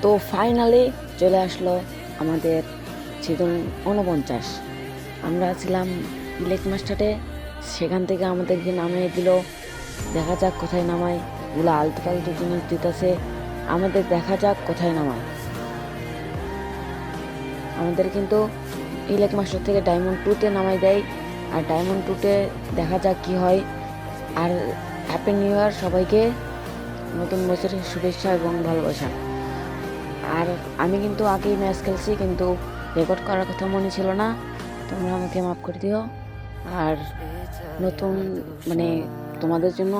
তো ফাইনালি চলে আসলো আমাদের সিজন 49। আমরা ছিলাম ইলেক মাস্টারে, সেখান থেকে আমাদেরকে নামিয়ে দিল। দেখা যাক কোথায় নামায়, ওগুলো আলতু ফালতু জিনিস দিতেছে, আমাদের দেখা যাক কোথায় নামায়। আমাদের কিন্তু ইলেক মাস্টার থেকে ডায়মন্ড 2-তে নামাই দেয়, আর ডায়মন্ড 2-তে দেখা যাক কি হয়। আর হ্যাপি নিউ ইয়ার সবাইকে, নতুন বছরের শুভেচ্ছা এবং ভালোবাসা। আর আমি কিন্তু আগেই ম্যাচ খেলছি, কিন্তু রেকর্ড করার কথা মনে ছিল না, তোমরা আমাকে মাফ করে দিও। আর নতুন তোমাদের জন্য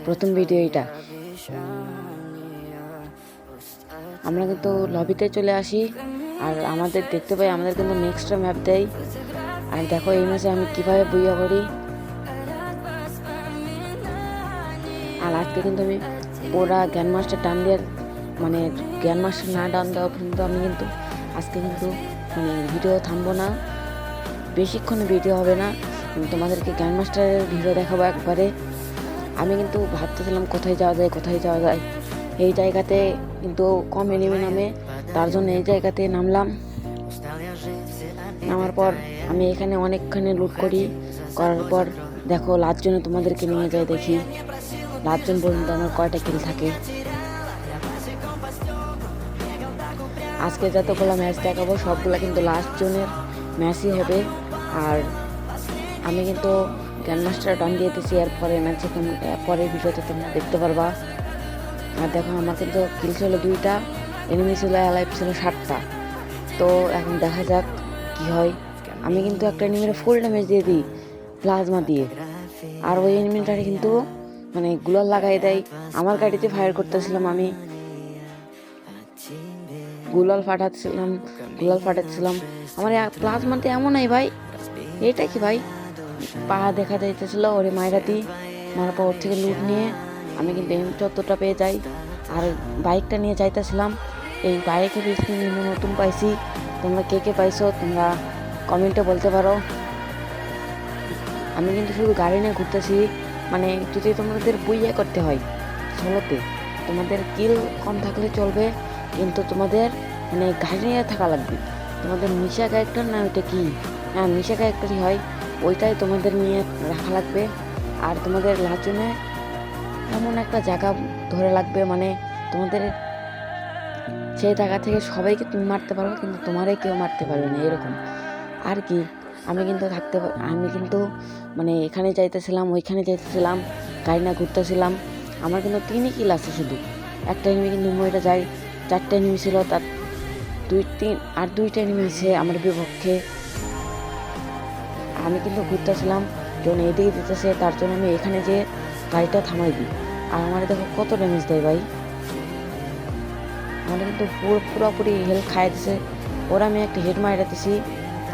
প্রথম ভিডিও এটা। আমরা কিন্তু লবিতে চলে আসি, আর আমাদের দেখতে পাই আমাদের কিন্তু নেক্সট ম্যাপ দেয়। আর দেখো এই ম্যাচে আমি কিভাবে বুইয়া করি। আর আজকে কিন্তু আমি ওরা জ্ঞান মাস্টার টান দিয়ে জ্ঞান মাস্টার না টান দেওয়া পর্যন্ত আমি কিন্তু আজকে কিন্তু ভিডিও থামবো না, বেশিক্ষণ ভিডিও হবে না। তোমাদেরকে জ্ঞান মাস্টারের ভিডিও দেখাবো একবারে। আমি কিন্তু ভাবতেছিলাম কোথায় যাওয়া যায়। এই জায়গাতে কিন্তু কম এনিমি নামে, তার জন্য এই জায়গাতে নামলাম। নামার পর আমি এখানে অনেকখানি লুট করার পর দেখো লাস্ট জন্য তোমাদেরকে নিয়ে যাই, দেখি লাস্ট জন পর্যন্ত আমার কয়টা কিল থাকে। আজকে যতগুলো ম্যাচ দেখাবো সবগুলো কিন্তু লাস্ট জনের ম্যাচই হবে। আর আমি কিন্তু জ্ঞান মাস্টার টান দিয়ে দিয়েছি, এরপরে ম্যাচে পরের ভিডিওতে তোমরা দেখতে পারবা। আর দেখো আমার কিন্তু কিল ছিল 2টা, এনিমি ছিল অ্যালাইভ ছিল 7টা। তো এখন দেখা যাক কি হয়। আমি কিন্তু একটা এনিমির ফুল ড্যামেজ দিয়ে দিই প্লাজমা দিয়ে, আর ওই এনিমিটারে কিন্তু গুলাল লাগাই দেয়। আমার গাড়িতে ফায়ার করতেছিলাম, আমি গুলাল ফাটাচ্ছিলাম। আমার প্লাজমাতে এমন নাই ভাই, এটা কি ভাই, পা দেখা যাইতেছিল ওরে মায়েরাতি মারার পর ওর থেকে লুট নিয়ে আমি কিন্তু M74টা পেয়ে যাই। আর বাইকটা নিয়ে যাইতেছিলাম, এই বাইকের স্কিন নতুন পাইছি। তোমরা কে কে পাইছো তোমরা কমেন্টে বলতে পারো। আমি কিন্তু শুধু গাড়ি নিয়ে ঘুরতেছি, যদি তোমাদের বুইয়া করতে হয় সোলোতে, তোমাদের কিল কম থাকলে চলবে, কিন্তু তোমাদের গাড়ি নিয়ে থাকা লাগবে। তোমাদের মিশা ক্যারেক্টার না ওইটা কি, হ্যাঁ মিশা ক্যারেক্টারই হয়, ওইটাই তোমাদের নিয়ে রাখা লাগবে। আর তোমাদের লাচুনে এমন একটা জায়গা ধরে লাগবে, তোমাদের সেই জায়গা থেকে সবাইকে তুমি মারতে পারো, কিন্তু তোমারই কেউ মারতে পারবে না, এরকম আর কি। আমি কিন্তু এখানে যাইতেছিলাম ওইখানে যাইতেছিলাম, গাড়ি না ঘুরতেছিলাম। আমার কিন্তু 3ই কিল আছে, শুধু একটা এনিমি কিন্তু মরে যায়। 4টা এনিমি ছিল, তার 2টা এনিমি আছে আমার বিপক্ষে। আমি কিন্তু ঘুরতেছিলাম, যখন এদিকে দিতেছে তার জন্য আমি এখানে যে গাড়িটা থামাই দিই। আর আমার দেখো কত ড্যামেজ দেয় ভাই, আমার কিন্তু পুরোপুরি হেলথ খাই দিছে। ওরা আমি একটা হেড মারা দিছি,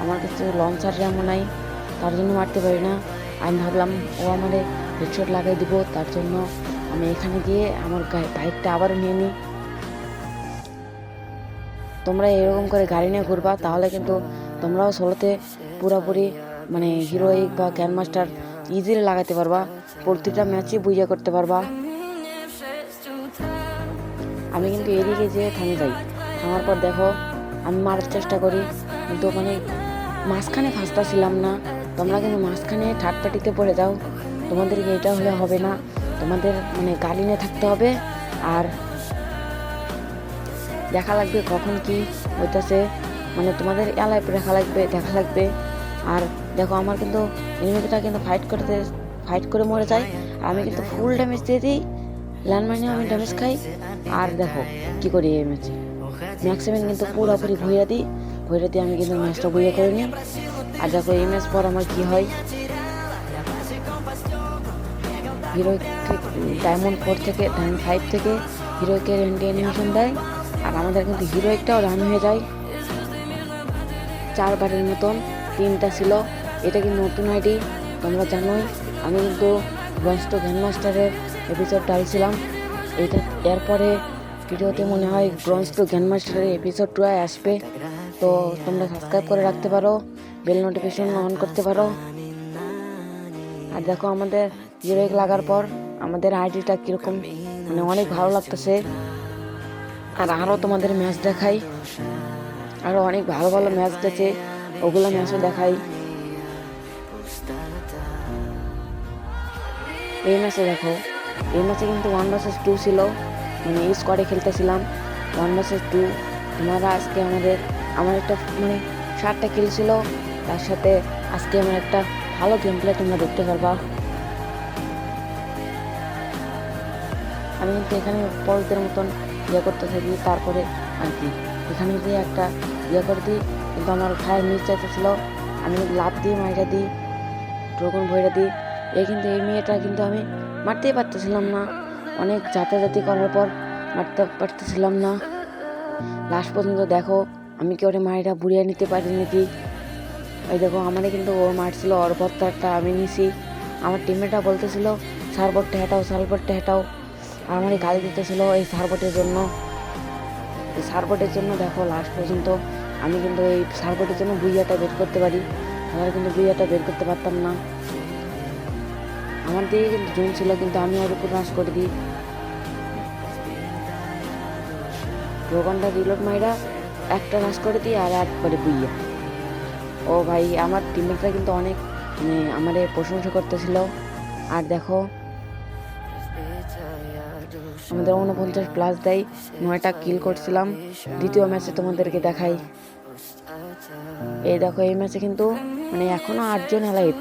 আমার কাছে লঞ্চার যেমন নাই, তার জন্য মারতে পারি না। আমি ভাবলাম ও আমারে হেডশট লাগাই দিব, তার জন্য আমি এখানে গিয়ে আমার বাইকটা আবারও নিয়ে নিই। তোমরা এরকম করে গাড়ি নিয়ে ঘুরবা, তাহলে কিন্তু তোমরাও সোলোতে পুরোপুরি হিরোইক বা গ্র্যান্ড মাস্টার ইজিলি লাগাতে পারবা, প্রতিটা ম্যাচই বুঝে করতে পারবা। আমি কিন্তু এদিকে যেয়ে থামে যাই, থামার পর দেখো আমি মারার চেষ্টা করি, কিন্তু মাঝখানে ফাঁসতেছিলাম না। তোমরা কিন্তু মাঝখানে থার্ড পার্টিতে পড়ে যাও, তোমাদেরকে এটা হলে হবে না। তোমাদের গাড়ি নিয়ে থাকতে হবে, আর দেখা লাগবে কখন কি হইতেছে, তোমাদের এলাইভ দেখা লাগবে। আর দেখো আমার কিন্তু এনিমিটা কিন্তু ফাইট করে মরে যায়, আমি কিন্তু ফুল ড্যামেজ দিয়ে দিই, ল্যান্ডমাইনে আমি ড্যামেজ খাই। আর দেখো কি করি এই ম্যাচে, ম্যাক্সিমাম কিন্তু পুরোপুরি ভইয়া দিই আমি কিন্তু ম্যাচটা বইয়া করে নিই। আর দেখো এই ম্যাচ পর আমার কি হয়, হিরো ডায়মন্ড 5 থেকে হিরোইকের অ্যানিমেশন দেয়, আর আমাদের কিন্তু হিরোইকটাও রান হয়ে যায় 4বারের মতন। 3টা ছিল, এটা কিন্তু নতুন আইডি তোমরা জানোই। আমি কিন্তু গ্র্যান্ড মাস্টারের এপিসোড ডালছিলাম, এইটা এরপরে ভিডিওতে মনে হয় গ্র্যান্ড মাস্টারের এপিসোড 2 আসবে। তো তোমরা সাবস্ক্রাইব করে রাখতে পারো, বেল নোটিফিকেশন অন করতে পারো। আর দেখো আমাদের হিরোইক লাগার পর আমাদের আইডিটা কীরকম অনেক ভালো লাগতেছে। আর আরও তোমাদের ম্যাচ দেখাই, আরও অনেক ভালো ভালো ম্যাচ দেখে ওগুলো ম্যাচও দেখাই। এই ম্যাচে দেখো, এই ম্যাচে কিন্তু 1 vs 2 ছিল, মানে এই স্কোয়াডে খেলতেছিলাম 1 vs 2। তোমরা আজকে আমার একটা মানে 7টা কিল ছিল, তার সাথে আজকে আমার একটা ভালো গেম প্লে তোমরা দেখতে পারবা। আমি কিন্তু এখানে পরদের মতন করতে থাকি, তারপরে আর কি এখানে দিয়ে একটা করে দিই, কিন্তু আমার ভাইয়ের মিস চাইতেছিল, আমি লাভ দিয়ে মাইরা দিই, ড্রাগন ভইরা দিই। কিন্তু এই মেয়েটা কিন্তু আমি মারতেই পারতেছিলাম না, অনেক জাতাজাতি করার পর মারতে পারতেছিলাম না। লাস্ট পর্যন্ত দেখো আমি কি ওরে মায়েরা বুড়িয়ে নিতে পারি নাকি। ওই দেখো আমারে কিন্তু ও মারছিল, ওর পত্তারটা আমি নিছি। আমার টিমমেটটা বলতেছিল সার্ভারটা হেটাও, আর আমারই গালি দিতেছিল এই সার্ভারের জন্য। দেখো লাস্ট পর্যন্ত আমি কিন্তু এই সার্ভারের জন্য বুইয়াটা বের করতে পারি, তাহলে কিন্তু বুইয়াটা বের করতে পারতাম না। আমার দিকে কিন্তু জোন ছিল, কিন্তু আমি ওর উপর রাশ করে দিই, ড্রাগনটা রিলোড মাইরা একটা রাশ করে দিই আর একবারে বুইয়া। ও ভাই আমার টিমমেটরা কিন্তু অনেক মানে আমারে প্রশংসা করতেছিল। আর দেখো আমাদের 49+ দেয়, 9টা কিল করছিলাম। দ্বিতীয় ম্যাচে তোমাদেরকে দেখাই। এই দেখো এই ম্যাচে কিন্তু মানে এখনো 8 জন অ্যালাইভ,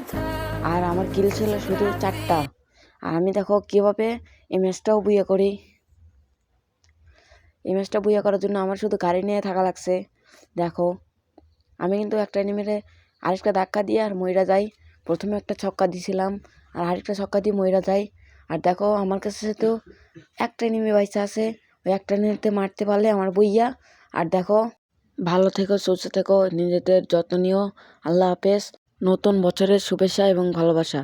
আর আমার কিল ছিল শুধু 4টা। আর আমি দেখো কিভাবে এই ম্যাচটাও বুইয়া করি। এই ম্যাচটা বুইয়া করার জন্য আমার শুধু গাড়ি নিয়ে থাকা লাগছে। দেখো আমি কিন্তু একটা এনিমিরে আরেকটা ধাক্কা দিয়ে আর মইরা যাই। প্রথমে একটা ছক্কা দিয়েছিলাম, আর আরেকটা ছক্কা দিয়ে মইরা যাই। আর দেখো আমার কাছে তো একটা এনিমি বাইসা আছে, ওই একটা এনিমিতে মারতে পারলে আমার বইয়া। আর দেখো ভালো থেকো, সুস্থ থেকো, নিজেদের যত্ন নিও। আল্লাহ হাফেজ। নতুন বছরের শুভেচ্ছা এবং ভালোবাসা।